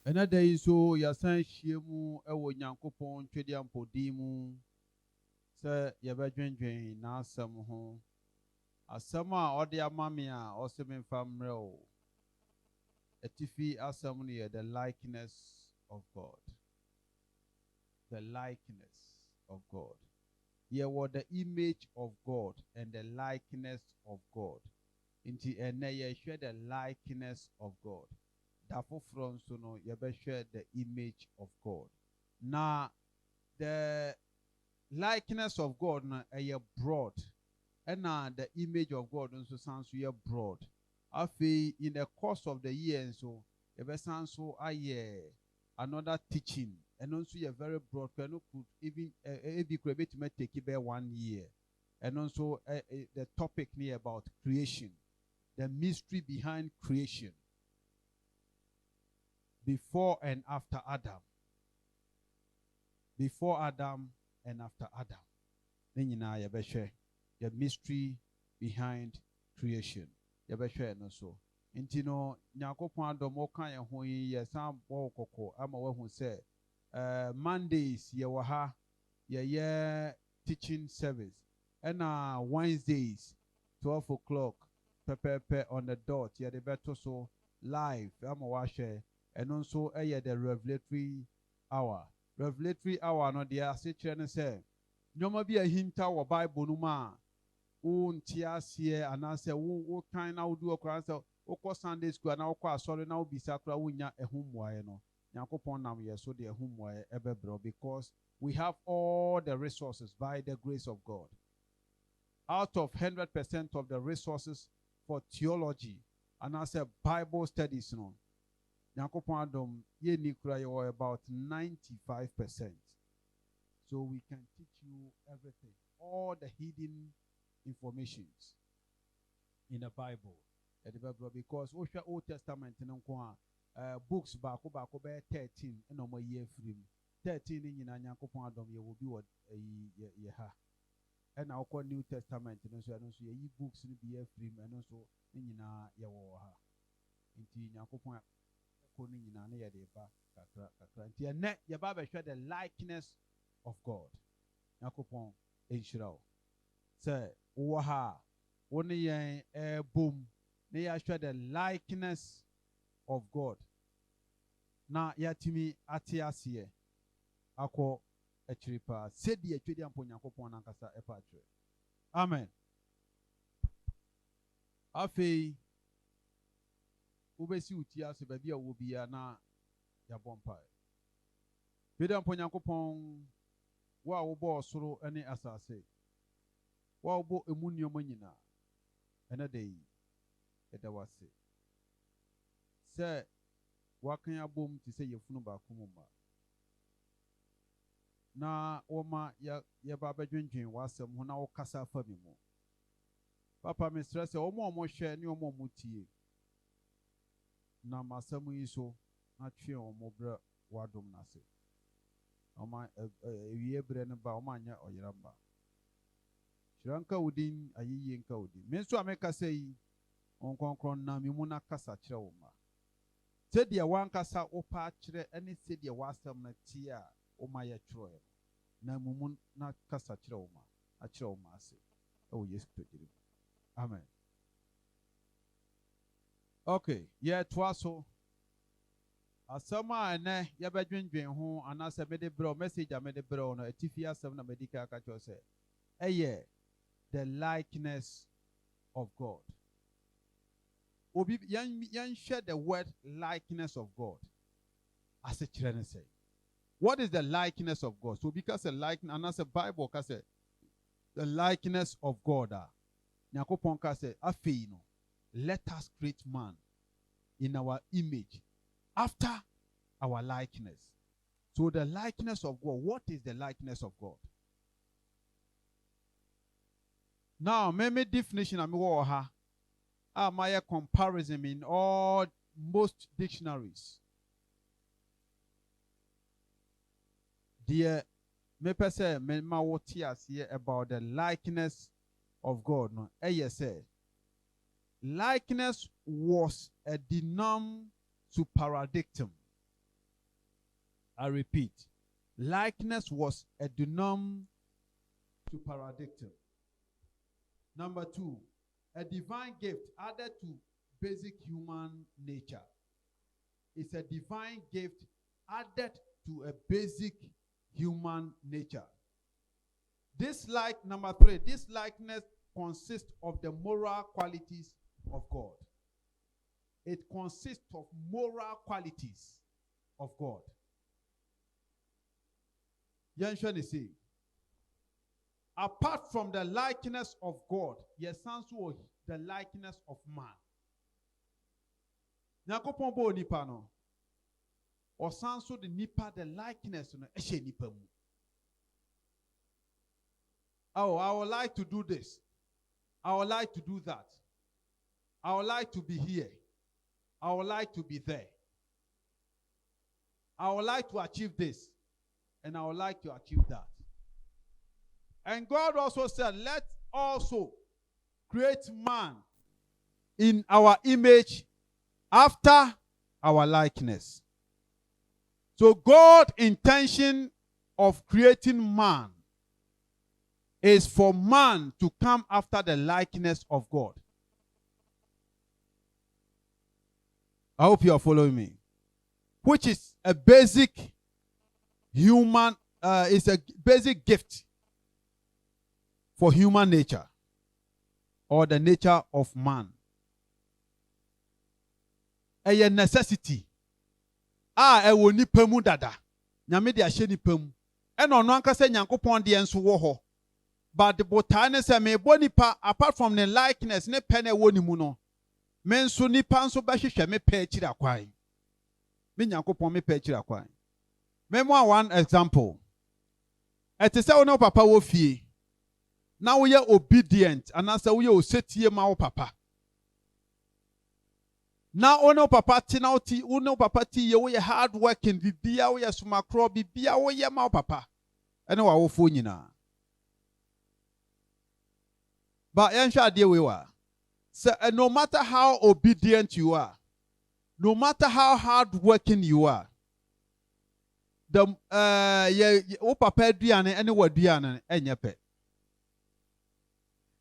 Another is so yasan shiemu ewo nyankopon twedi ampodi mu se yebedwenwen na asem ho asem a ode amame a oseme famre o etifi asem no the likeness of God. The likeness of God. Here was the image of God and the likeness of God. Inti ene ye share the likeness of God. Dafo from so no ye be share the image of God. Now the likeness of God na broad. And now the image of God also sounds so broad. Afi in the course of the year so ye be sound so another teaching and also you're very broad could even be created to take about 1 year and also the topic near about creation, the mystery behind creation, before and after Adam, and after Adam. Then you know the mystery behind creation. You and also. Nti no Nyankopɔn adom ɔka yɛn ho yi yɛsan bɔ kɔkɔ ama wahu sɛ Mondays yɛwɔ ha yɛyɛ teaching service ɛna Wednesdays 12 o'clock pɛpɛɛpɛ on the dot yɛde bɛto so live ama wahwɛ ɛno nso ɛyɛ the revelatory hour no deɛ ase kyerɛ ne sɛ nneɛma bi ahinta wɔ Bible no mu a wonte aseɛ anaasɛ wo kan na wodi ɔkora sɛ wokɔ Sunday school na wokɔ asɔre na wobisa kora wonya ɛho mmuaeɛ no Nyankopɔn nam yɛ so de ɛho mmuaeɛ ɛbɛbrɛ because we have all the resources by the grace of God. Out of 100% of the resources for theology and as a Bible studies no Nyankopɔn adom yɛni kora yɛwɔ about 95%. So we can teach you everything, all the hidden informations in the Bible. Because Old Testament books back 13 and no year free 13 in Nyankopɔn adom ye will be what ye ha and our New Testament and so ye books in be free and also in ye ha inti Nyankopɔn ko ni na ye de ba kakra inti ne ye ba be hwɛ the likeness of God. Nyankopɔn enhyira wo sɛ wo ha wo ne yɛn boom na yɛahwɛ the likeness of God na yɛatumi ate aseɛ akɔ akyiri paa sɛdeɛ atwedi ampo Nyankopɔn nankasa ɛpa akyerɛ. Amen. Afei wobɛsi wo ti ase baabi a wɔ biara na yɛabɔ mpae. Twedi ampo Nyankopɔn wo a wobɔɔ soro ne asase, wo a wobɔ emu nneɛma nyinaa ɛna da yi yɛda wo ase sɛ wakan abom te sɛ yɛfunu baako mu ma na wɔma yɛba bɛdwendwen w'asɛm ho na wokasa afa me mu. Papa mesrɛ sɛ wɔn a wɔhwɛ ne wɔn a wɔtie nam asɛm yi so na twe wɔn brɛ w'adom n'ase. Wɔn ewie berɛ no ba wɔn anyɛ ɔyeramba. Hyira nka wo din, ayɛyie nka wo din. Me nso a mekasa yi ɔnkɔnkɔn nam mu na kasa kyerɛ wo ma. Sɛdeɛ wankasa wopa akyerɛ ne sɛdeɛ w'asɛm no tie a woma yɛtwerɛɛ no na mumu na kasa kyerɛ wo ma akyerɛ wo ma ase ɛwɔ Yesu Kristo din mu. Amen. Okay, yɛtoa so asɛm a ɛnɛ yɛbɛdwendwen ho anaasɛ mede brɛ message a mede brɛ no atifi asɛm na mede ka aka kyerɛ sɛ ɛyɛ the likeness of God. Obi share the word likeness of God as a children say. What is the likeness of God? So because a likeness, and as a Bible can say the likeness of God. Nyakopon ka say afei no, let us create man in our image after our likeness. So the likeness of God, what is the likeness of God? Now, maybe definition I'm my comparison in most dictionaries. Dear me say me ma here about the likeness of God. No, say likeness was a denom to paradigm. I repeat, likeness was a denom to paradictum. Number 2, a divine gift added to basic human nature. It's a divine gift added to a basic human nature. Number 3, this likeness consists of the moral qualities of God. It consists of moral qualities of God. Yanshani say, apart from the likeness of God, yes, also the likeness of man. Nyakopon bo nipa no. Osanso the nipa the likeness no ehye nipa mu. Oh, I would like to do this. I would like to do that. I would like to be here. I would like to be there. I would like to achieve this. And I would like to achieve that. And God also said, let's also create man in our image after our likeness. So God's intention of creating man is for man to come after the likeness of God. I hope you are following me. Which is a basic human, is a basic gift for human nature or the nature of man. A necessity. Ewo nipa mu dada. Nyame de ahye nipa mu. Eno no anka se Nyankopon de enso wo ho. But the botane se me bo nipa apart from the likeness ne pe na ewo ni mu no. Me nso nipa nso ba hwehwe me pa akira kwan. Me Nyankopon me pa akira kwan. Me mo one example. Ete se wo no papa wo fie. Na wo ye obedient anasa wo ye osetie ma wo papa. Na ono papa ti na oti ono papa ti ye wo ye hard working bibia wo ye somakro bibia wo ye ma wo papa. Ene wa wo fo nyina. But yensha de we wa. So no matter how obedient you are, no matter how hard working you are, the wo papa aduane ene wa aduane enye pe.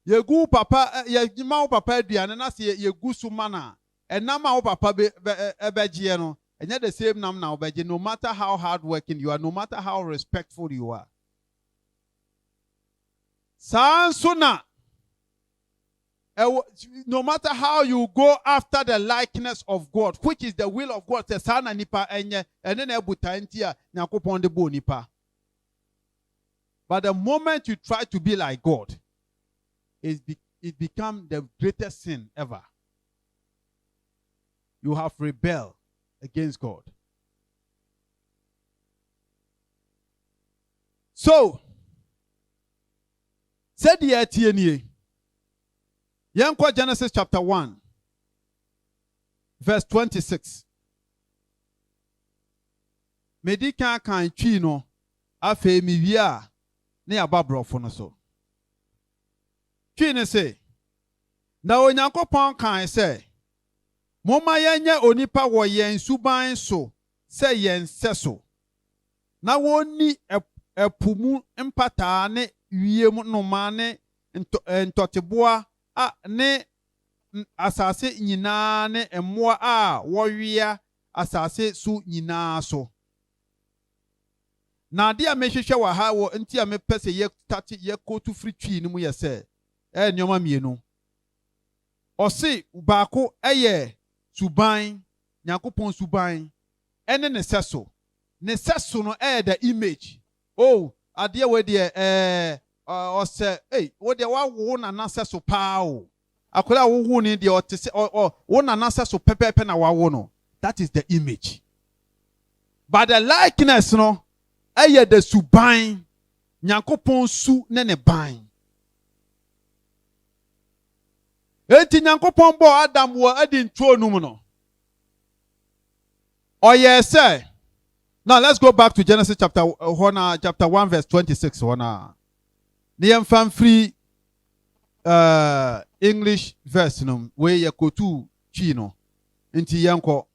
Ye gu papa ye ma wo papa aduane na se ye gu su mana and now my papa no, and yet the same nam now, no matter how hard working you are, no matter how respectful you are. Sansuna, no matter how you go after the likeness of God, which is the will of God, the sana nipa enye, and then ebutantia nyakopon de bo nipa. But the moment you try to be like God, it becomes the greatest sin ever. You have rebelled against God. So, said the ATNA. Yanko Genesis chapter 1, verse 26. Medika kan chino afe miwia ne ababro fono so. Chino say, na Onyankopon kan say, Moma yenye onipa wo yen suban so se yen seso. Na woni epumu empata ne wiem no mane ntoteboa a ne asase nyina ne emmoa a wowia asase su nyina so. Na dia mehwehwe wa ha wo ntia mepese ye tati ye kotu free twi ni mu ye se nyoma mienu. Osi baako eye suban, Nyankopon suban, ene ne seso. Ne seso no the image. Oh, ade we de ose, wo de wa wo na na seso pa o. Akola wo hu ni de otese wo na na seso pepepe na wa wo no. That is the image. But the likeness no the suban, Nyankopon su ne ne ban. Eti Nyankopon bo Adam wo adi ntwo num no. Oh yes, sir. Now let's go back to Genesis chapter 1 verse 26. Niyem fan free English verse num we ye kotu chi no. Inti yanko.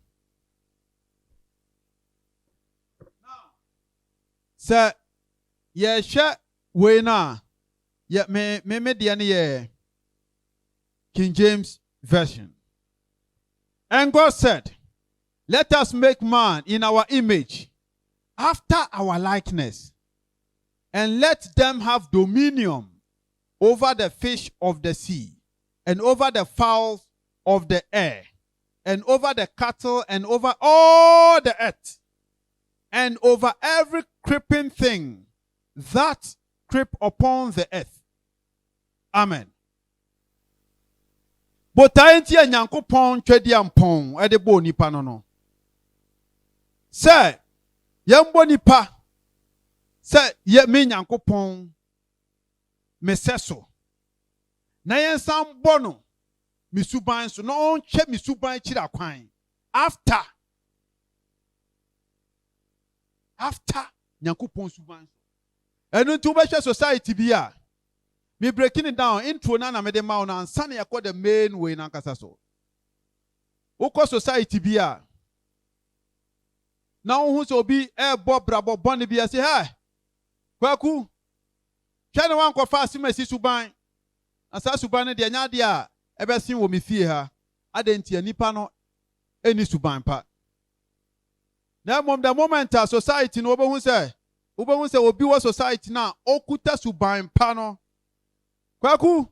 Now Sir, yeah, share way na. Yeah, me the King James Version. And God said, let us make man in our image, after our likeness, and let them have dominion over the fish of the sea, and over the fowls of the air, and over the cattle, and over all the earth, and over every creeping thing that creep upon the earth. Amen. Botae nti a Nyankopɔn twadi ampɔn ɛde bɔ nipa no no. Sɛ yɛmbɔ nipa sɛ yɛ me Nyankopɔn mesɛ so. Na yɛnsan bɔ no me suban so na ɔnhwɛ me suban kyira kwan. After Nyankopɔn suban so. Ɛno nti wobɛhwɛ society bi a me breaking it down intro na me de ma na ansa na yakɔ the main way na nkasa so. Wokɔ society bi a na wo hu sɛ obi ɛbɔ brabɔ bɔne bi ase ha kwaku hwɛ ne wankɔfa asemasi suban asa suban no de anya de a ɛbɛsen wɔ me fie ha adɛnti anipa no ɛni suban pa na mmom the moment a society no wobɛhu sɛ obi wɔ society na okuta suban pa no kwaku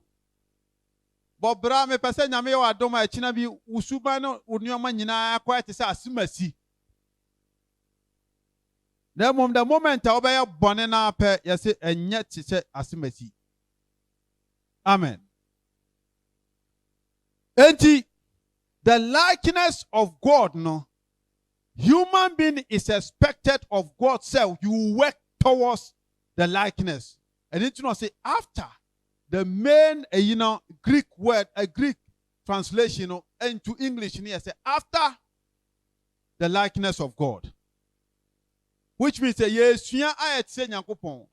bɔbra me pɛ sɛ nyame yɛ wadom a ɛkyina bi wo suban no wo nneɔma nyinaa akɔ ɛte sɛ asemasi. Na mmom the moment a wobɛyɛ bɔne na apɛ yɛsɛ ɛnyɛ te sɛ asemasi. Amen. Enti the likeness of God no human being is expected of God self you work towards the likeness. And it say after the main Greek word a Greek translation into English here say after the likeness of God. Which means yesua ayet se Nyankopɔn.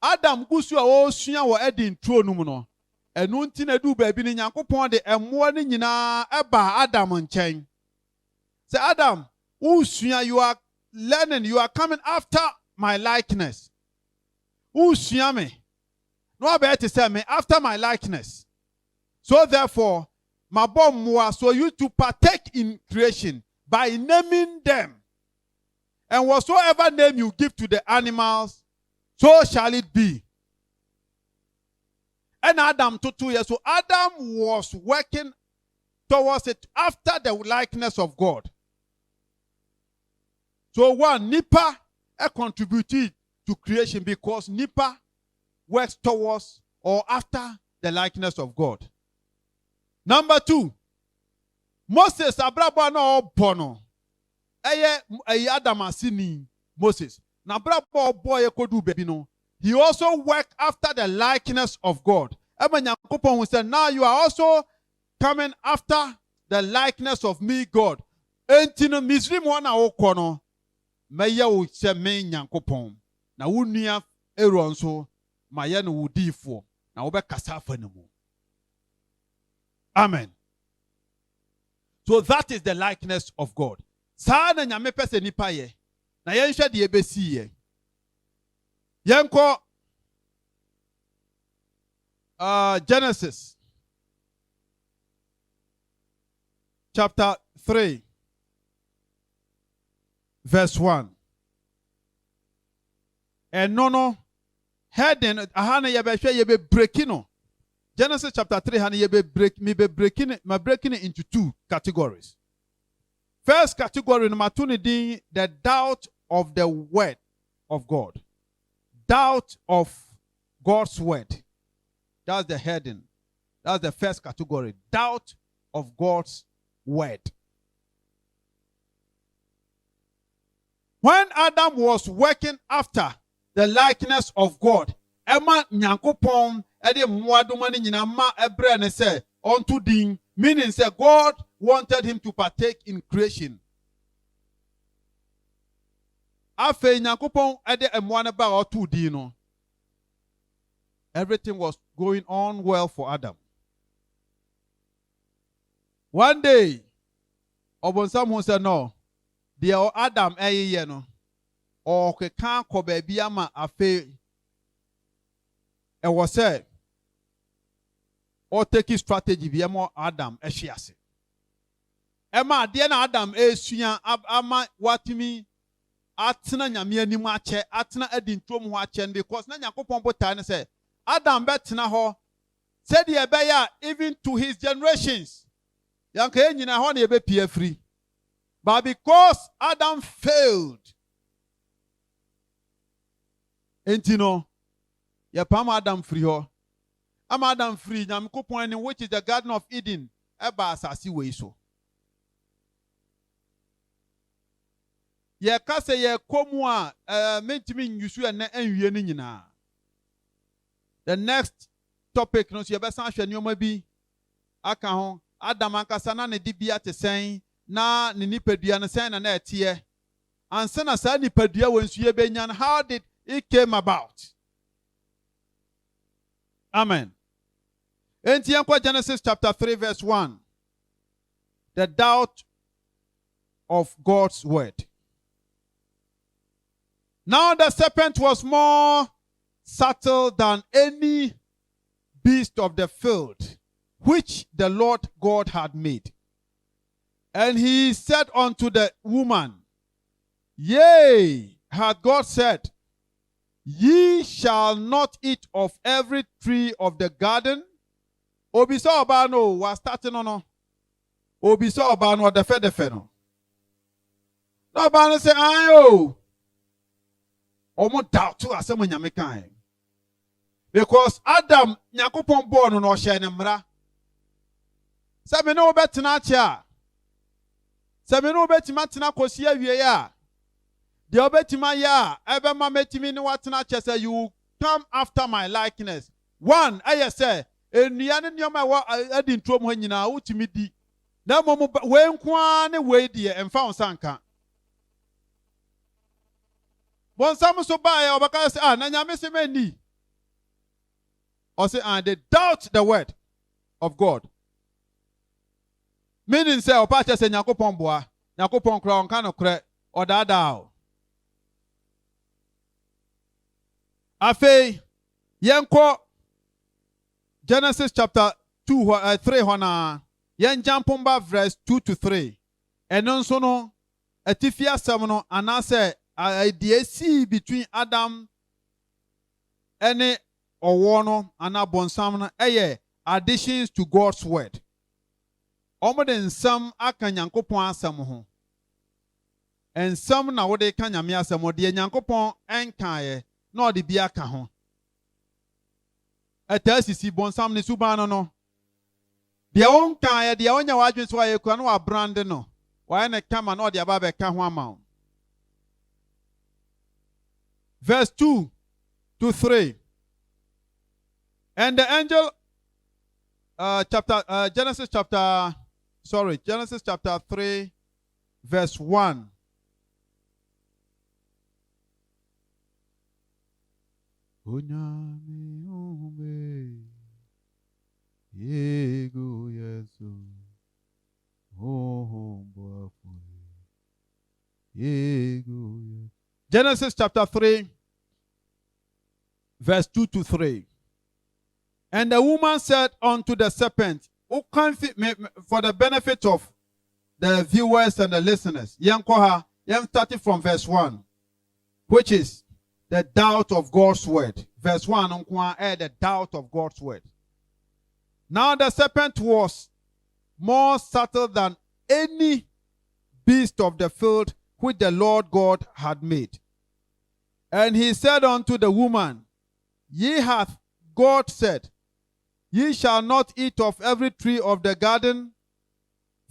Adam gusu a osua wo edin tro no mu no. Enu nti na du baabi ni Nyankopɔn de emmoa ni nyinaa eba Adam nkyɛn. Say Adam, usua you are learning, you are coming after my likeness. Usua me. No better say me after my likeness. So therefore, my bomb so you to partake in creation by naming them. And whatsoever name you give to the animals, so shall it be. And Adam to 2 years. So Adam was working towards it after the likeness of God. So one, Nipa contributed to creation because Nipa works towards or after the likeness of God. Number 2, Moses abrabo na obono. Eye Adam asini Moses. Na abrabo boy kodu baby no. He also worked after the likeness of God. Ema Nyankopɔn said, now you are also coming after the likeness of me, God. Enti no Misrim wana okɔ no. Meye wo se me Nyankopɔn. Na wo nua Aaron so maye no wo difo. Na wo be kasa afa ne mu. Amen. So that is the likeness of God. Sa na nyame pese nipa ye. Na yenhwe de ebesi ye. Yenko Genesis chapter 3 verse 1. And no heading ahana yebe breaking no. Genesis chapter 3 hana yebe breaking it into 2 categories. First category number 2 the doubt of the word of God. Doubt of God's word. That's the heading. That's the first category. Doubt of God's word. When Adam was working after the likeness of God, Emma Nyankopon ede mwaduma ni nyina ma ebre ne say unto din, meaning say God wanted him to partake in creation. Afe Nyankopon ede emwa ne ba otu din no. Everything was going on well for Adam. One day, Obonsam said, no, dear Adam, no. or keka ko baabi ama afe ɛwɔ sɛ or take strategy bi ɛmɔ Adam ɛhye ase ɛma adeɛ na Adam esua ama watimi atena nyame anim akyɛ atena adi ntom ho akyɛ because na Nyankopɔn botae ne sɛ Adam bɛtena hɔ sɛdeɛ ɛbɛyɛ even to his generations yanka nyina hɔ na yɛbɛpie afiri. But because Adam failed, enti no yɛpam Adam firi hɔ ama Adam firi Nyankopɔn anim, which is the Garden of Eden, ɛba asase wei so. Yɛka sɛ yɛkɔ mu a mentimi nyusu ɛnɛ ɛnwie ne nyinaa. The next topic no so yɛbɛsan ahwɛ nneɛma bi aka ho. Adam ankasa na ne dibea te sɛn na ne nipadua no sɛn na ɛteɛ ansa na saa nipadua wɔ nsu yɛbɛnya no, how did it came about? Amen. Enti yɛnkɔ Genesis chapter 3 verse 1. The doubt of God's word. Now the serpent was more subtle than any beast of the field which the Lord God had made. And he said unto the woman, Yea, hath God said, Ye shall not eat of every tree of the garden? Obisa obano was starting on. Obisa obano defe no. No obano say ayo. Omo doubt to asem nyame kan. Because Adam Nyankopon born no hye ne mra. Say me no betena chia. Say me no betima tena kosi awie ya. De obetima ya ebe ma metimi ni watena chia say you come after my likeness. One, I say enua ne nyoma wa adi ntrom ho nyina wutimi di. Na mom we nko ne we die emfa onsanka. Bonsam so ba ya obaka say na nyame se mani. Or say they doubt the word of God. Meaning say opa che say Nyankopon boa, Nyankopon kra onka no kra odada. Afei yenko Genesis chapter 2 3 hona yen jampomba verse 2 to 3. Eno nso no atifi asem no anase idea see between Adam and Owono and Bonsam no eye additions to God's word. Omo den some aka Nyankopon asem ho. And some na wode ka nyame asem ho de Nyankopon enkae na ode bi aka ho. Etasisi Bonsam ne subano no. De onkae de onya wadwen so aye kura no wa brand no. Wa na kama na ode aba be ka ho ama. Verse 2 to 3. And the angel, Genesis chapter 3, verse 1. Genesis chapter 3, verse 2 to 3. And the woman said unto the serpent, for the benefit of the viewers and the listeners, starting from verse 1, which is the doubt of God's word. Verse 1, the doubt of God's word. Now the serpent was more subtle than any beast of the field which the Lord God had made. And he said unto the woman, Ye hath God said, Ye shall not eat of every tree of the garden.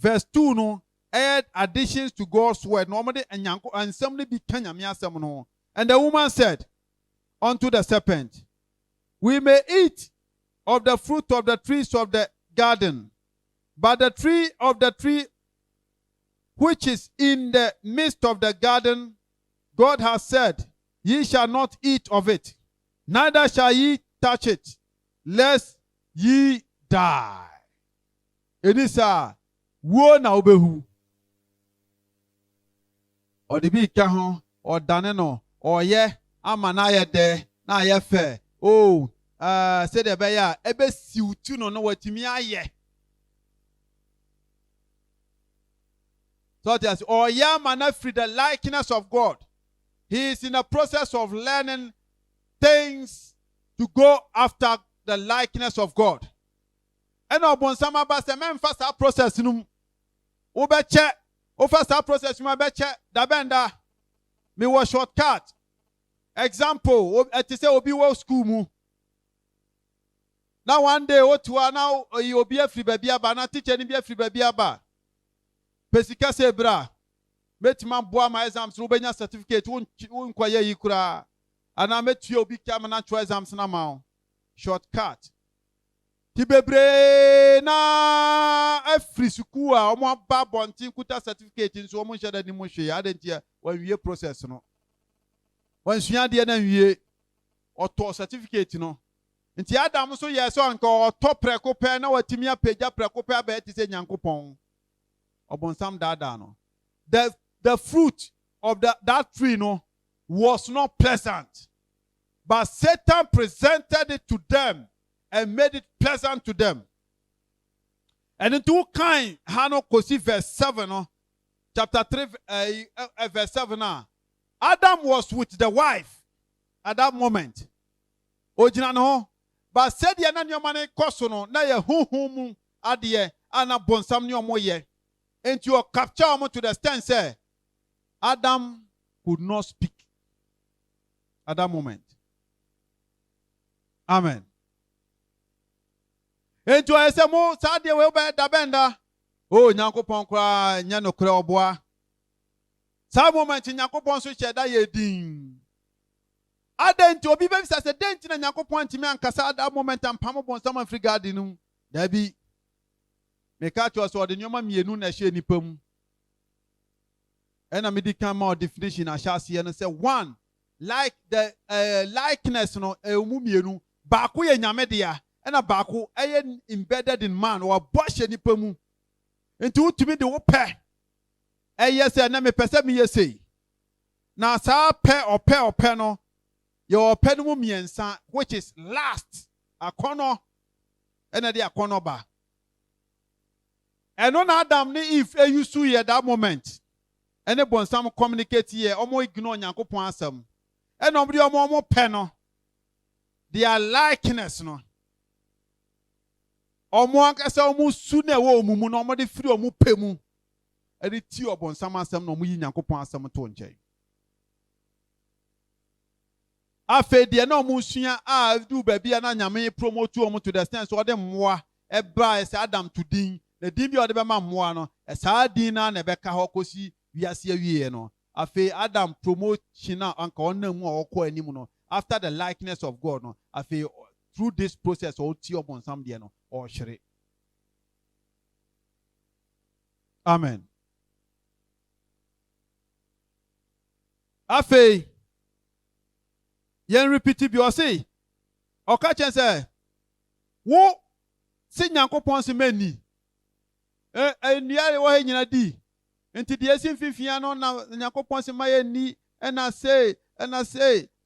Verse 2 no add additions to God's word. Normally and somebody be no. And the woman said unto the serpent, We may eat of the fruit of the trees of the garden, but the tree of the tree which is in the midst of the garden, God has said, Ye shall not eat of it, neither shall ye touch it, lest ye die. Enisa wo na obehu. Odibi ka ho odane no Oye ama na ye de na ye fe. Oh, say the beya ebe siutu no watimi aye. So that's Oye ama na free the likeness of God. He is in the process of learning things to go after the likeness of God. And obonsam aba se memfa sa process num. Wo be che, wo fa sa process num be che, da benda me was shortcut. Example, it say obi wo school mu. Now one day o to now you obi afri baby aba na teacher ni bi afri baby aba. Pesika se bra. Metima boa my exams no benya certificate won kwaye yi kura. Ana metu obi kam na cho exams na ma. Shortcut. Ti bebre na afri school a omo aba bontin kuta certificate nso omo hye da ni mo hwe adentia wan wie process no. Wan sua de na wie oto certificate no. Nti Adam so ye so anka oto preko pe na watimi apagya preko pe aba ti se Nyankopon. Obonsam dada no. The fruit of that tree no was not pleasant. But Satan presented it to them and made it pleasant to them. And in two kind, Hano Kosi verse 7, no, chapter 3, verse 7. Adam was with the wife at that moment. Ojina no, but said ya na nyomane koso na ye huhumu adie ana bonsam nyomo ye. And you capture omo to the stand say Adam could not speak at that moment. Amen. And you say mo sadie we be da benda. Oh Nyankopon kra nya no kra oboa. Sa moment Nyankopon so cheda ye din. Adenti obi be say denti na Nyankopon ntimi ankasa at that moment ampam bonsam Africa dinum. Da bi me catch us or the nyoma mienu na hye nipa mu. And I made the more definition I shall see and say one like the likeness no mienu baako ye nyame dia and a baako embedded in man or bosh nipa mu. Into utimi de wo pe. Yes na me pese me yesi. Na sa pe no your pe no mu miensa which is last akono and the akono ba. And on Adam ni if you see at that moment. And the bonsam communicate here, omo ignore Nyankopon asem. And nobody omo peno. Their likeness no. Omo ankasa omo sune wo omumu no omo de free omo pemu. E de ti obonsam asem no omo yi Nyankopon asem to nche. Afe de na omo sua a do baabi na nyame promote omo to the stand so de mmoa e bra e Adam to din. The din bi ode be ma mmoa no e sa din na be ka ho kosi wiase awie no afi Adam promotion na anka onam mu okọ anim no after the likeness of God no afi through this process o ti obonsam de no o hwere. Amen. Afi yen repeat bi o say o ka chen say wo si Nyankopon se mani eniare wo he nyina di enti de esi mfifia no na Nyankopon se maye ni na say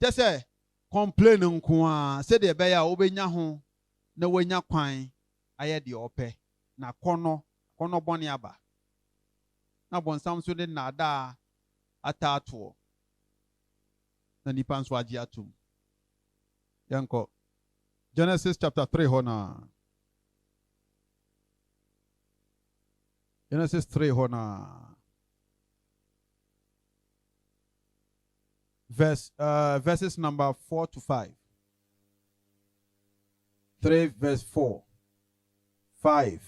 just say complain nko a say de be ya obenya ho na wanya kwan aye de ope na kono bone aba na bonsam so de na da atato na nipa nso agi atum yanko Genesis chapter 3 hona Genesis 3 hona verses number 4 to 5. 3 verse 4. 5.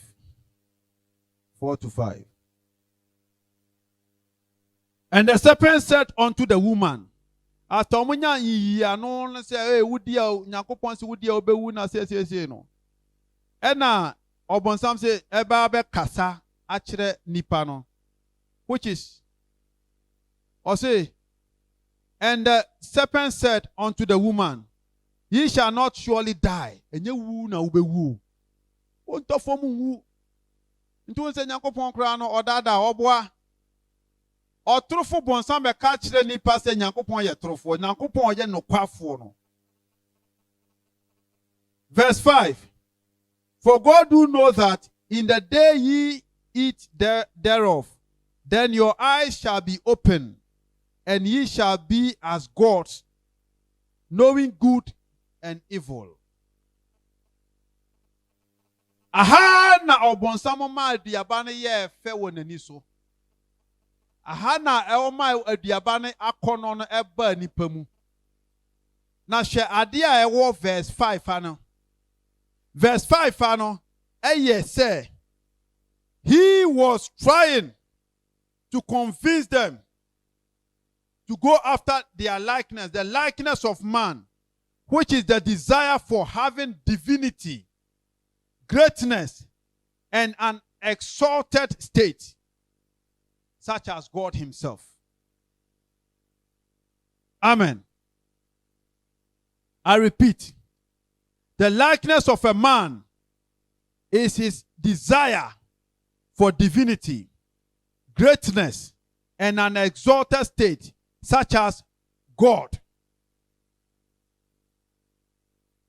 4 to 5. And the serpent said unto the woman, after omunya yi ano say hey wudia Nyankopon se wudia obewu na say no. Ena obonsam say eba be kasa achire nipa no, which is or say, and the serpent said unto the woman, ye shall not surely die. Enye wu na ubewu. Ontofo mu wu. Ntu se Nyankopon kra no odada oboa. Otrofo bonsam be ka kire nipa se Nyankopon ye trofo. Nyankopon ye nokwafo no. Verse 5. For God do know that in the day ye eat thereof, then your eyes shall be open, and ye shall be as gods, knowing good and evil. Aha na obonsam ma aduaba ne ye fe wɔ n'ani so. Aha na ɛwɔ aduaba ne akɔnɔ no ɛba nipa mu. Na hwɛ ade a ɛwɔ verse 5 ano. Verse 5 ano ɛyɛ sɛ he was trying to convince them to go after their likeness, the likeness of man, which is the desire for having divinity, greatness, and an exalted state, such as God himself. Amen. I repeat, the likeness of a man is his desire for divinity, greatness, and an exalted state, such as God.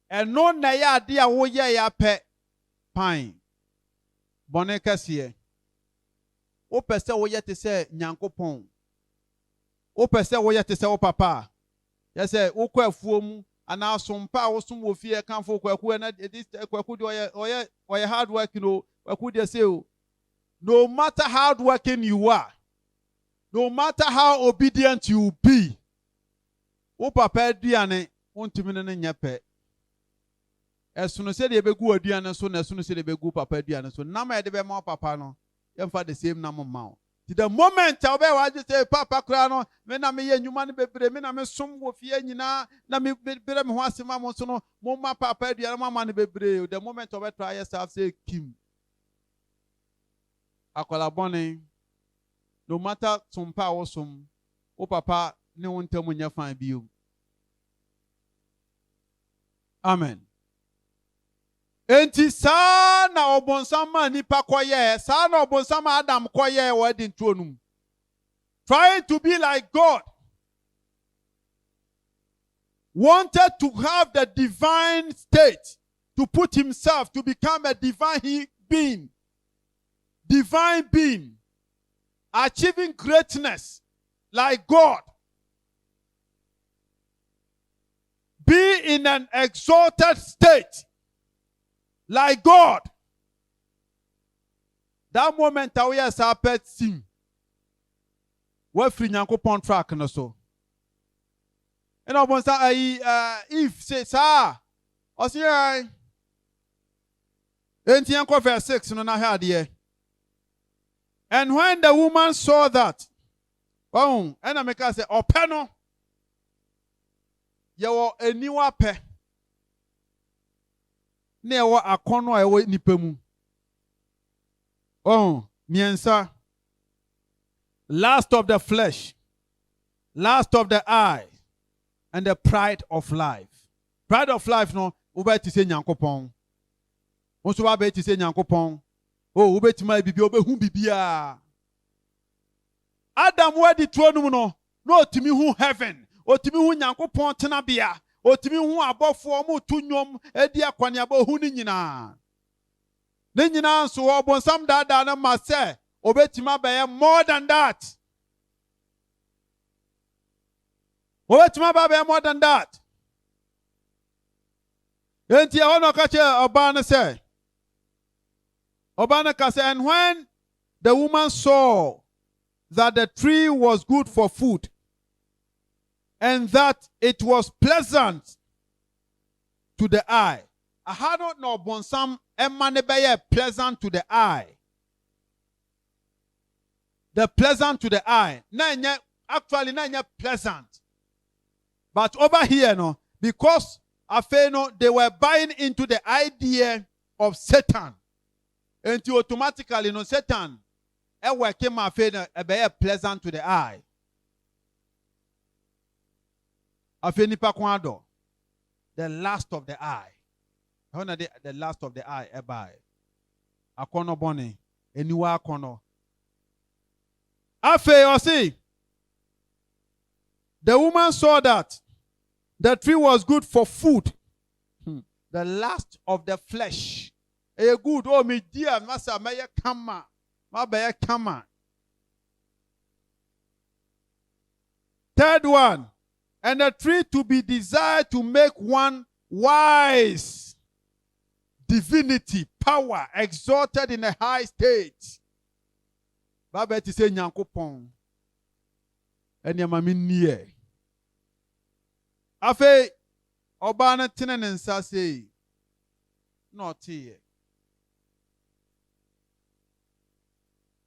And no na dia wo ye ya pe pine. Bone kasiye. O pese wo ye te se Nyankopon. O pese wo ye te se wo papa. Ye se wo kwa afuo mu ana asompa wo som wo fie kanfo kwaku na kwaku de oye hard work no kwaku de say no matter how hardworking you are, no matter how obedient you be, wo papa aduane wontumi ne nya pe. Esuno se de begu aduane so na esuno se de begu papa aduane so na ma de be ma papa no yemfa the same na ma. The moment I be wa say papa kra no me na me ye nyuma ne bebre me na me som wo fie nyina na me bebre me ho asema mo so no mo ma papa aduane ma ne bebre. The moment I try yourself say Kim akola bone, no matter sompa wo som wo papa ne wontam nya fan bio. Amen. Enti sa na obonsam ma nipa koye, sa na obonsam Adam koye wadi ntuonum. Trying to be like God. Wanted to have the divine state, to put himself, to become a divine being. Divine being. Achieving greatness like God. Be in an exalted state like God. That moment I wear a pet sim. What free Nyankopon track no so. And I want to if say sir. I see I. Enti verse 6 no na had here. And when the woman saw that, oh, and I make her say, "Oh, peno, you a new pe." Newa akono ewe nipemu. Oh, miensa. Last of the flesh, last of the eye, and the pride of life. Pride of life no, ube ti se Nyankopon. Onso ba be ti se Nyankopon. Oh, ube ti ma bibi obe hu bibia. Adam wedi tronum no, no timi hu heaven, o timi hu Nyankopon tena bia. Otimi hu abofo mu tunyom edi akwani abohu ni nyina. Ni nyina so obonsam dada na ma se obetima beye more than that. Obetima beye more than that. Enti e hono ka che oba na se. Oba na ka se, and when the woman saw that the tree was good for food, and that it was pleasant to the eye. I had not know bonsam emanebeye pleasant to the eye. The pleasant to the eye. Actually, not pleasant. But over here, no, because they were buying into the idea of Satan. And automatically, no, Satan, came a pleasant to the eye. Afenipa kwado, the last of the eye. The last of the eye ebai. Akono boni, eniwa akono. Afe osi, The woman saw that the tree was good for food. The lust of the flesh. A good, oh, me dear, massa, may kama, my kama. Third one, and a tree to be desired to make one wise. Divinity, power, exalted in a high state. Baba ti say Nyankopon. Enya mami niye. Afe oba na tene ne nsa sei. No tie.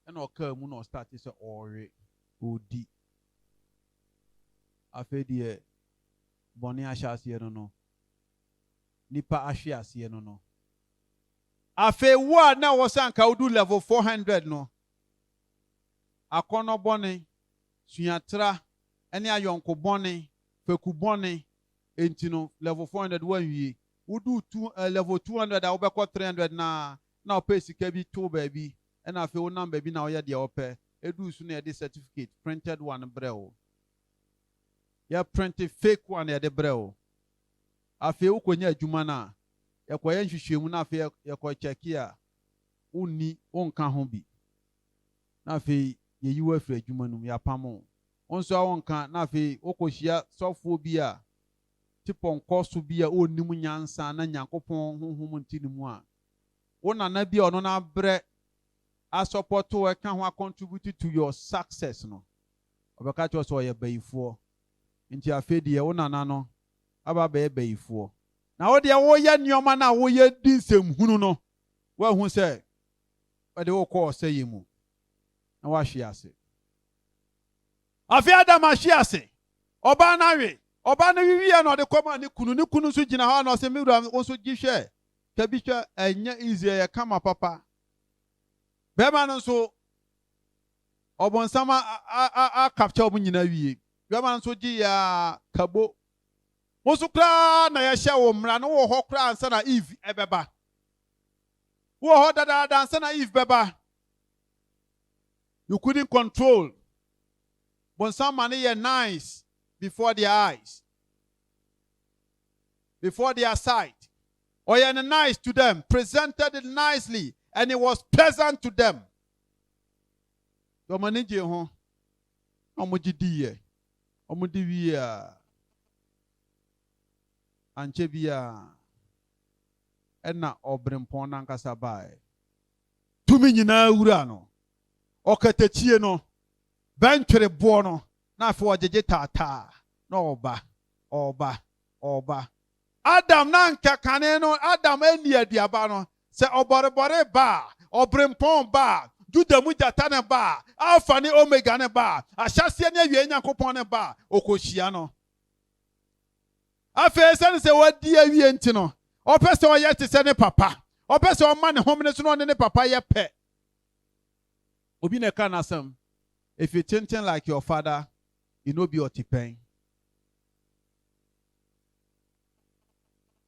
Ena oka mu no start say ore odi. Afe die boni ahya ase no. Nipa ahwe ase no. Afe wo na wo sanka udu level 400 no. Akono bone, sunyatra, ene ayonko bone, feku bone, entino level 400 wanwie. Udu level 200 a obekọ 300 na ope sika bi to baby. Ena afe wo number bi na oye de ope. Edu su na de certificate, printed one breo. Ya printed fake one ya de breo. Afe wo konya adwuma na yakoye nhwehwemu na afe yakọ check ya uni onka ho bi. Na afe ye yiwa fra adwuma num ya pamo onso awonka na afi okohia sofo bi a tipon koso bi a onim nyansa na Nyankopon honhom ntinimu a wona na bi ono na bre a support we ka ho contribute to your success no obeka cho so ye bayifo nti afi de wona na no aba ba ye bayifo na wo de wo ye nioma na wo ye dinsem hunu no wa hu se we de wo ko oseyemu na wa hwe ase afi Adam ahwe ase oba na we oba na wiwi na de koma ne kunu so gina ha na se miwura nso gihwe ka bi hwe anya Israel kama papa bema no so obonsama a capture obu nyina wie bema no so gi ya kabo musu kra na ya hye wo mra no wo ho kra ansa na Eve ebeba wo ho dada ansa na Eve beba. You couldn't control. But some money are nice before their eyes, before their sight. Or you're nice to them, presented it nicely, and it was pleasant to them. Domanije ho, omujidiye, omudiwiya, anchebia, ena obrimpon nankasa bae. Tumi nyina wura no. Okatechie no bentwere bo no na afi ojeje tata na oba Adam na nka kane no Adam eni aduaba no se oborebore ba obrempon ba juda mu jata ne ba alpha ne omega ne ba ahyase ne awie Nyankopon ne ba okohia no afese se wadi awie nti no opese oye te se ne papa opese o ma ne hom ne so no ne papa ye pe. Obi ne ka nasem, if you think like your father, you know be otipen.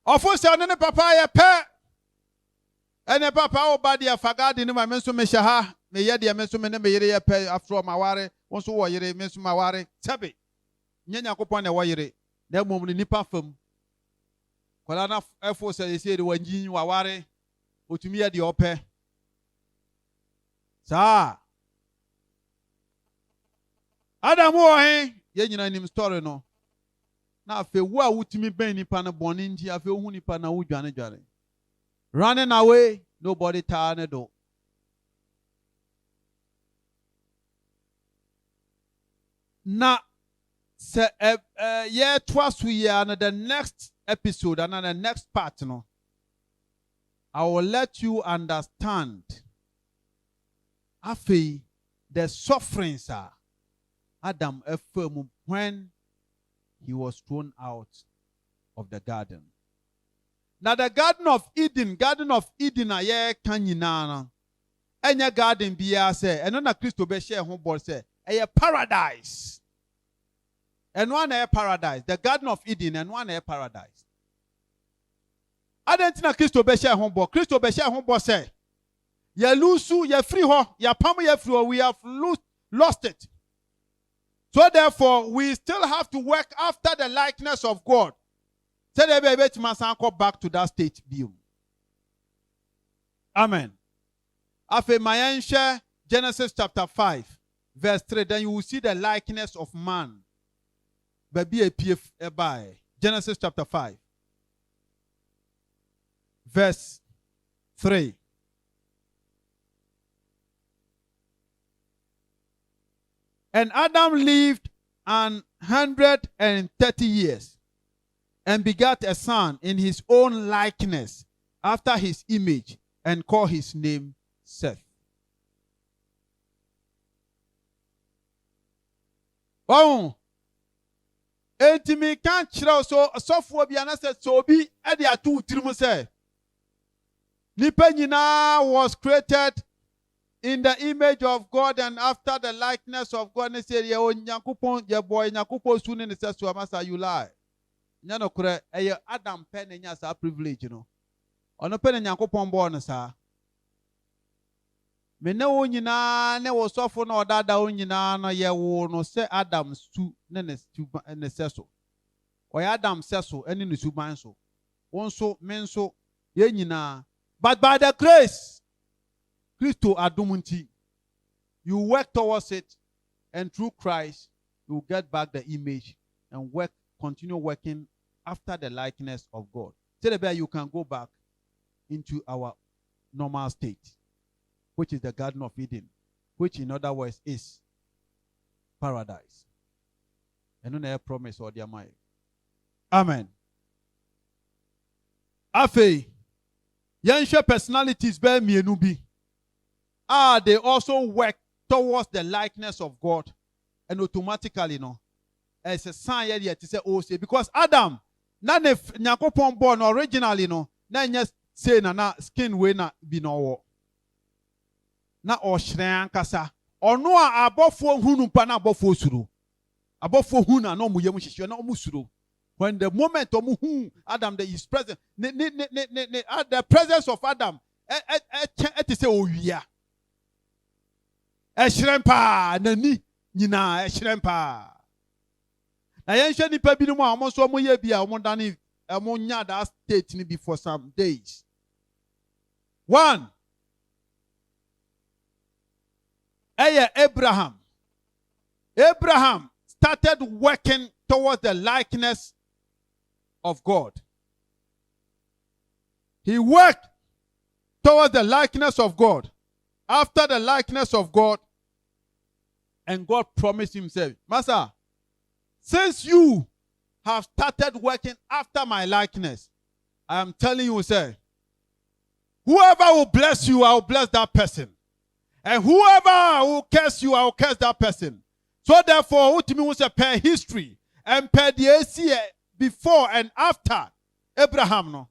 Ofo se ne papa ye pe. Ene papa o ba dia fagade ni ma menso me shaha, me ye dia menso me ne me yere ye pe afro maware, wonso wo yere menso maware. Sebe. Nya Nyankopon ne wo yere, na mom ni nipa fam. Kwala na efo se ye de wanjin waware, otumi ye de ope. Sa Adam wo he ye nyina nim story no na afe wo a wutimi ben nipa na boni nti afe ohu nipa na wo dwane running away nobody turn it do na se ye twasu ya na the next episode and the next part no I will let you understand afe the sufferings are Adam affirmed when he was thrown out of the garden. Now the Garden of Eden aye kanyina enya garden biya say eno na Kristo be share ho bol say eye paradise. And one aye paradise. The Garden of Eden and one aye paradise. Adenti na Kristo be share ho bol. Kristo be share ho bol say ya lusu ya free ho ya pam ya free ho we have lost it. So therefore, we still have to work after the likeness of God. Say the baby to go back to that state view. Amen. After my share Genesis chapter 5, verse 3, then you will see the likeness of man. Baby a PF by Genesis chapter 5, verse 3. And Adam lived 130 years and begat a son in his own likeness after his image and called his name Seth. Oh, etimi kan kyerɛw so asɔfoɔ bi anasɛ sɛ obi ɛde ato tirim sɛ nipa nyinaa was created in the image of God and after the likeness of God. Ne sɛ yɛ onyankopɔn yɛ bɔ nyankopɔn su ne ne sɛ so amasa you lie. Nya no korɛ ɛyɛ Adam pɛ ne nya saa privilege no. Ɔno pɛ ne nyankopɔn bɔ no saa. Me ne wo nyinaa ne wo sɔfo na ɔdada wo nyinaa no yɛ wo no sɛ Adam su ne ne sɛ so. Ɔyɛ Adam sɛ so ɛne ne suban so. Wo nso me nso yɛ nyinaa. But by the grace Christo adom nti, you work towards it, and through Christ you will get back the image and continue working after the likeness of God. So that you can go back into our normal state, which is the Garden of Eden, which in other words is paradise. And no promise or dear my. Amen. Afe, Yansha personalities bear mienu bi. They also work towards the likeness of God, and automatically, as a sign here to say, oh, say because Adam, na ne nyakopon born originally, na just say na skin we na be no na oshran kasa ono a abofo hunu pa na abofo suru abofo hunu na omu yemu hihye na omu suru. When the moment omu hu Adam that is present, the presence of Adam, it is a owia. Eshrempa nani nyina eshrempa. Na yenhwe nipa bi no mu a omo so omo ye bi a omo dane omo nya that state ni be for some days. One, Abraham. Abraham started working towards the likeness of God. He worked towards the likeness of God. After the likeness of God, and God promised himself, Master, since you have started working after my likeness, I am telling you, sir, whoever will bless you, I will bless that person. And whoever will curse you, I will curse that person. So therefore, what me was a per history and per the before and after Abraham. No,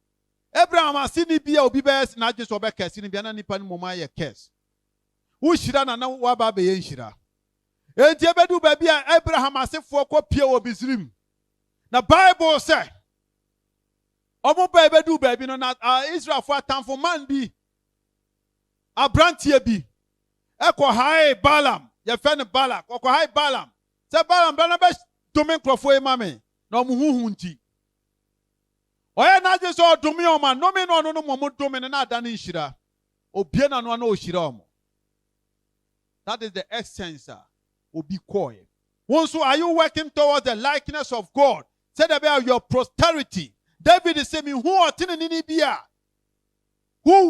Abraham has seen it be a best not just over curse in the nipa ni mama ye curse. Who shira na wa ba be yen shira. Enti ebedu baby Abraham asefo ko pie wo Misrim. Na Bible say omo ba ebedu baby no na Israel for atamfo man bi abrantie bi eko hai Balaam ye fe ne Balak eko hai Balaam se Balaam be na be domin krofo e mame na omo huhu nti oye na je so domi o man no me no no mo domi na ada na nhira obie na no na o hira omo. That is the essence obi koy. Once are you working towards the likeness of God? Said about your prosperity. David is saying, who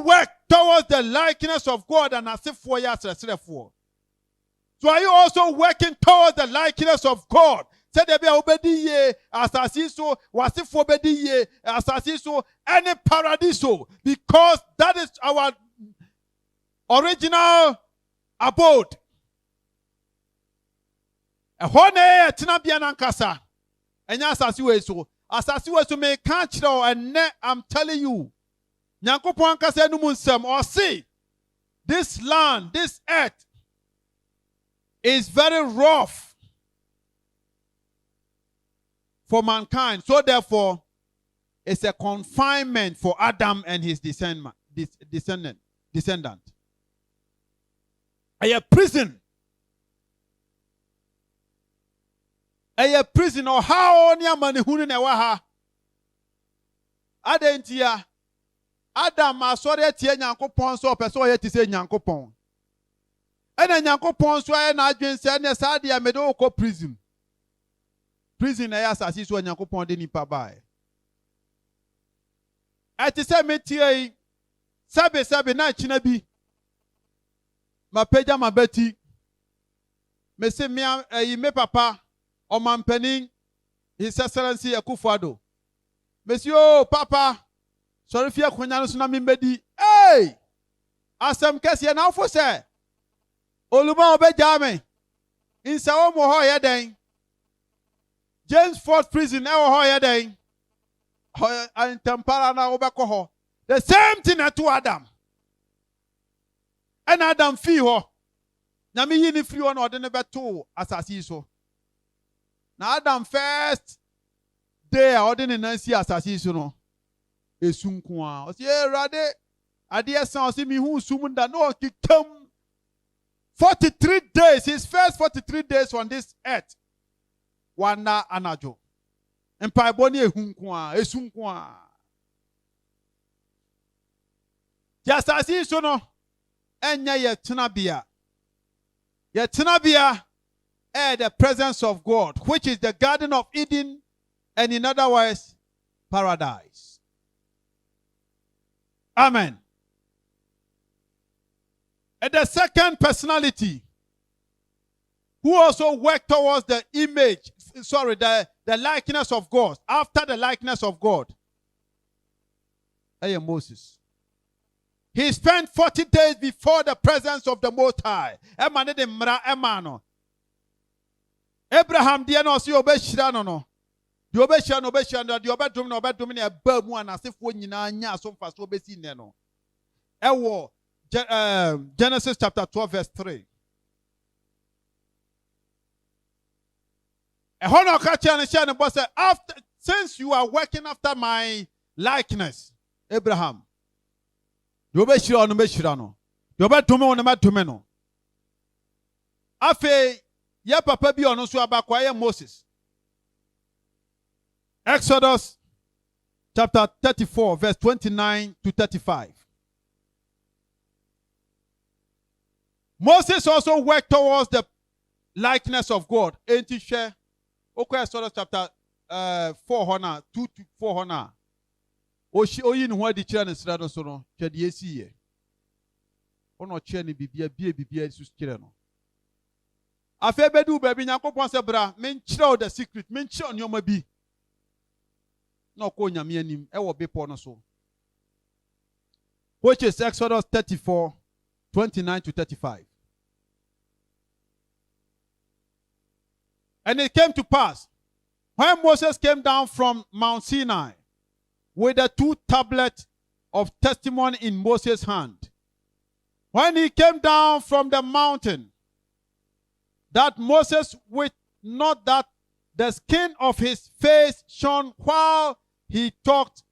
work towards the likeness of God and as if 4 years for. So are you also working towards the likeness of God? Said about obedi ye asasiso wasifo obedi ye asasiso any paradiso, because that is our original abode. Ehone etina bia nankasa. Enya asasi we so me kan kire and I'm telling you. Nyankopon ankasa enu nsem or see this land, this earth is very rough for mankind. So therefore it's a confinement for Adam and his descendant. A prison. a prison or how on your money who never ha. Adentia Adam asore tie Nyankopon so person ye ti se Nyankopon. Ena Nyankopon so ye na adwen se ne sa de amede okọ prison. Prison na ya asasi so Nyankopon de nipa bae. Ati se metie sabe na china bi. Mapeja mabeti. Me se me papa o mampanin His Excellency Akufo-Addo. Monsieur Papa, sorry fia kwanya no so na membedi. Hey! Asem kese na afo se. Oluma obeja me. Insa wo mo ho ye den. James Ford Prison e wo ho ye den. Antampara na obekọ ho. The same thing to Adam. And Adam fi ho. Na me yi ni free one ode ne beto asasi so. Na Adam first day ode ne nansi asasi so no. Esunku a. O se Erade ade san o se mi hu sumunda no kikam 43 days, his first 43 days on this earth. Wana anajo. Empa boni ehunku a, esunku a. Jasasi so no enya ye tenabia. Ye tenabia the presence of God, which is the Garden of Eden, and in other words, paradise. Amen. And the second personality who also worked towards the image, the likeness of God, after the likeness of God, Moses. He spent 40 days before the presence of the Most High. Abraham dear no si obeshira no. The obeshira no the obedum no obedum ne ba mu anasefo nyina nya asomfa so obesi ne no. Ewo Genesis chapter 12 verse 3. Ehono ka chia ne share ne boss after since you are working after my likeness, Abraham. The obeshira no beshira no. The obedum no medum no. Afe ya papa bi ono so abakwa ya Moses. Exodus chapter 34 verse 29 to 35. Moses also worked towards the likeness of God. Enti share Exodus chapter 4 hona 2 to 4 hona. Oyi ni ho adi kira ne sra no so no twede esi ye. Ono kire ne bibia su kire no. Afe bedu baby Nyankopon se bra men kire the secret men kire onyoma bi na ko nyame anim e wo bepo no so, which is Exodus 34 29 to 35. And it came to pass when Moses came down from Mount Sinai with the 2 tablets of testimony in Moses' hand, when he came down from the mountain, that Moses with not that the skin of his face shone while he talked.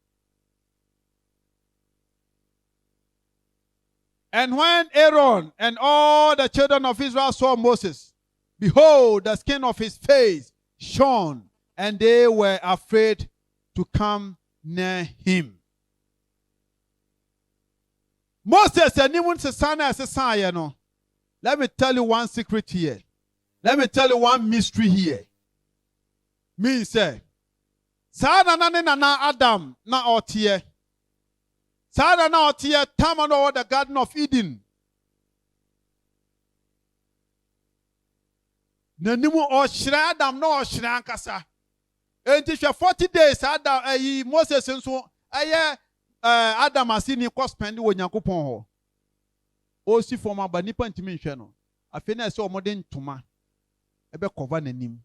And when Aaron and all the children of Israel saw Moses, behold, the skin of his face shone, and they were afraid to come near him. Moses and even Sasana, let me tell you one secret here. Let me tell you one mystery here. Me say, Sada na Adam na otie. Sada na otie tamano the Garden of Eden. Nanimu oshira Adam no oshira ankasa. Enti 40 days Adam Moses nso Adam asini ko spend wo Nyankopon ho. O si forma ba nipa ntimi nhwe no. Afi na se omode ntoma ebe cover nanim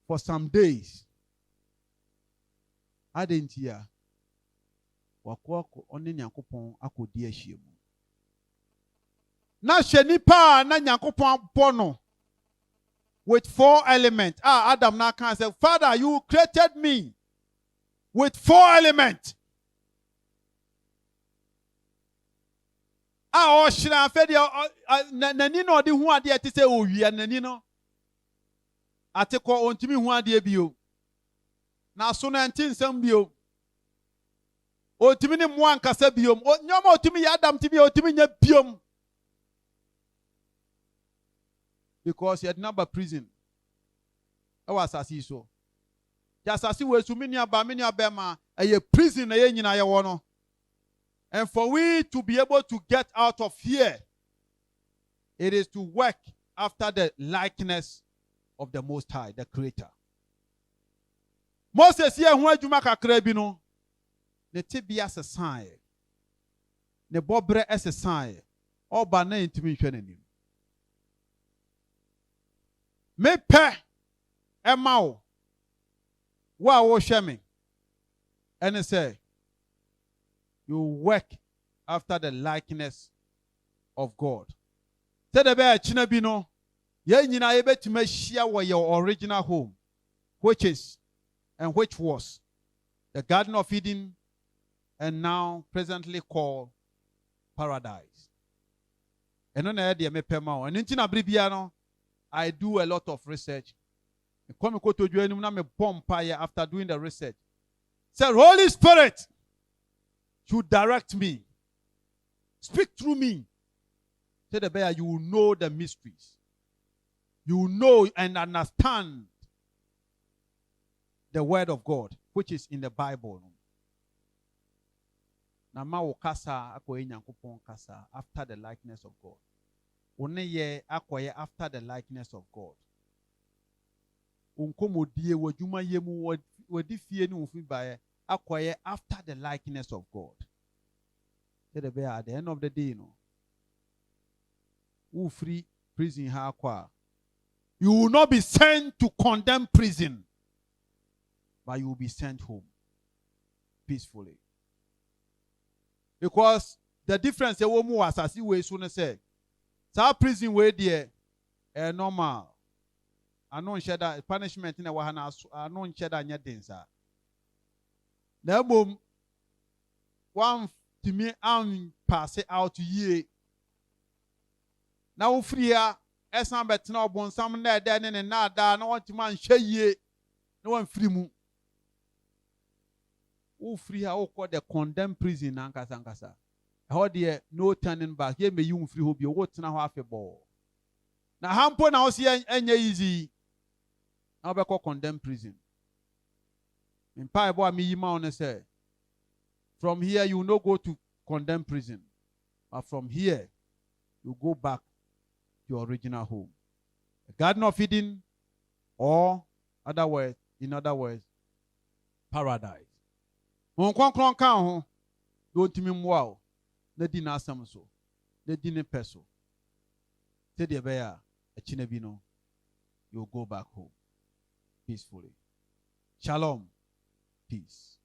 for some days. Adentia wakoko oni Nyankopon akodi ahiem. Na hwe nipa na Nyankopon bono with 4 elements. Adam now can say, Father, you created me with 4 elements. Oshira fedi nanino di hu ade ati se owi nanino. Ateko ontimi hu ade bio. Na so na enti nsam bio. Otimi ni mo ankasa biom. Nyoma otimi ya Adam tibi otimi nya biom. Because he had number prison. That was asasi so. Just asasi we su mini abema a prison na ye nyina ye wono. And for we to be able to get out of here, it is to work after the likeness of the Most High, the Creator. Moses here hu adwuma kakra bi no. Ne tibia se sign. Ne bobre as a sign. Oba na intimi hwe nanim. Me pe ema wo wo hwe me. And say you work after the likeness of God. Say the be achina bi no. Ye nyina ye betima hia wo your original home, which is and which was the Garden of Eden, and now presently called paradise. And on the mepema and in Bribia no, I do a lot of research. Come go to you na me bomb after doing the research. Say Holy Spirit should direct me. Speak through me. Say the bear, you will know the mysteries. You will know and understand the word of God, which is in the Bible. Na ma wo kasa akoye Nyankopon kasa after the likeness of God. One ye akoye after the likeness of God. Unkomodie wadwuma yemu wadi fie ni ufi bae akoye after the likeness of God. At the end of the day, no. Who free prison ha akwa. You will not be sent to condemn prison, but you will be sent home peacefully. Because the difference is wo mu asasi we so no say sa prison we there normal. Ano nhye da punishment na wa ha na ano nhye da nya den sa. Na bom one timi an pass out ye. Na wo free ya esan betena obonsam na ede ne na da na wontima nhye ye na wan free mu. Who free her call the condemned prison ankasa. How there no turning back. Here may you free who be what now half a ball. Now hampo now see any easy. Now be call condemned prison. In pie boy me on say. From here you no go to condemned prison. But from here you go back to your original home. The Garden of Eden, or in other words, paradise. Mon konkron kan ho do ntimi mmoa o na di na asam so na di ne peso te de be ya akina bi no you go back home peacefully. Shalom, peace.